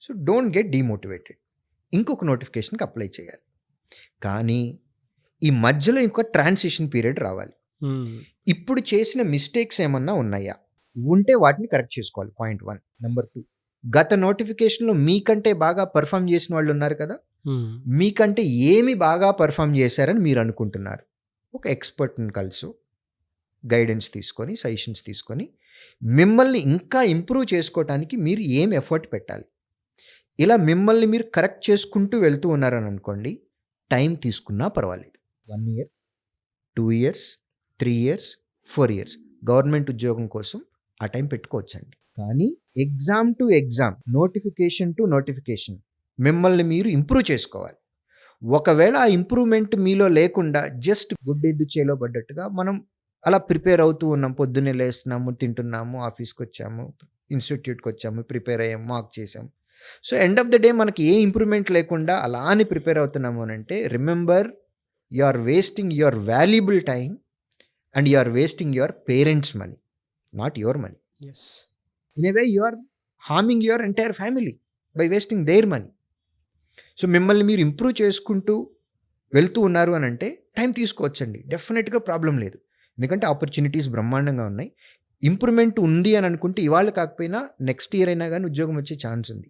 So don't get demotivated. ఇంకొక నోటిఫికేషన్కి apply చేయాలి. కానీ ఈ మధ్యలో ఇంకో ట్రాన్సిషన్ పీరియడ్ రావాలి. ఇప్పుడు చేసిన మిస్టేక్స్ ఏమన్నా ఉన్నాయా? ఉంటే వాటిని కరెక్ట్ చేసుకోవాలి. పాయింట్ 1. నెంబర్ 2, గత నోటిఫికేషన్లో మీకంటే బాగా పర్ఫామ్ చేసిన వాళ్ళు ఉన్నారు కదా, మీకంటే ఏమి బాగా పర్ఫామ్ చేశారని మీరు అనుకుంటున్నారు. ఒక ఎక్స్పర్ట్ని కలుసు, గైడెన్స్ తీసుకొని, సజెషన్స్ తీసుకొని, మిమ్మల్ని ఇంకా ఇంప్రూవ్ చేసుకోవటానికి మీరు ఏం ఎఫర్ట్ పెట్టాలి. ఇలా మిమ్మల్ని మీరు కరెక్ట్ చేసుకుంటూ వెళ్తూ ఉన్నారని అనుకోండి, టైం తీసుకున్నా పర్వాలేదు. 1 year, 2 years, 3 years, 4 years government ఉద్యోగం కోసం ఆ టైం పెట్టుకోవచ్చండి. కానీ exam to exam, notification to notification మిమ్మల్ని మీరు ఇంప్రూవ్ చేసుకోవాలి. ఒకవేళ ఆ ఇంప్రూవ్మెంట్ మీలో లేకుండా జస్ట్ గుడ్డెద్దు చేలో పడ్డట్టుగా మనం అలా ప్రిపేర్ అవుతూ ఉన్నాం. పొద్దున్నే లేస్తున్నాము, తింటున్నాము, ఆఫీస్కి వచ్చాము, ఇన్స్టిట్యూట్కి వచ్చాము, ప్రిపేర్ అయ్యాము, మార్క్ చేసాము. So end of the day మనకి ఏ ఇంప్రూవ్మెంట్ లేకుండా అలా అని ప్రిపేర్ అవుతున్నాము అని అంటే, remember, you are wasting your valuable time and you are wasting your parents money, not your money. In a way you are harming your entire family by wasting their money. So మిమ్మల్ని మీరు improve చేసుకుంటూ వెళ్తూ ఉన్నారు అని అంటే time తీసుకోవచ్చండి, డెఫినెట్గా problem లేదు. ఎందుకంటే ఆపర్చునిటీస్ బ్రహ్మాండంగా ఉన్నాయి. ఇంప్రూవ్మెంట్ ఉంది అని అనుకుంటే ఇవాళ కాకపోయినా నెక్స్ట్ ఇయర్ అయినా కానీ ఉద్యోగం వచ్చే ఛాన్స్ ఉంది.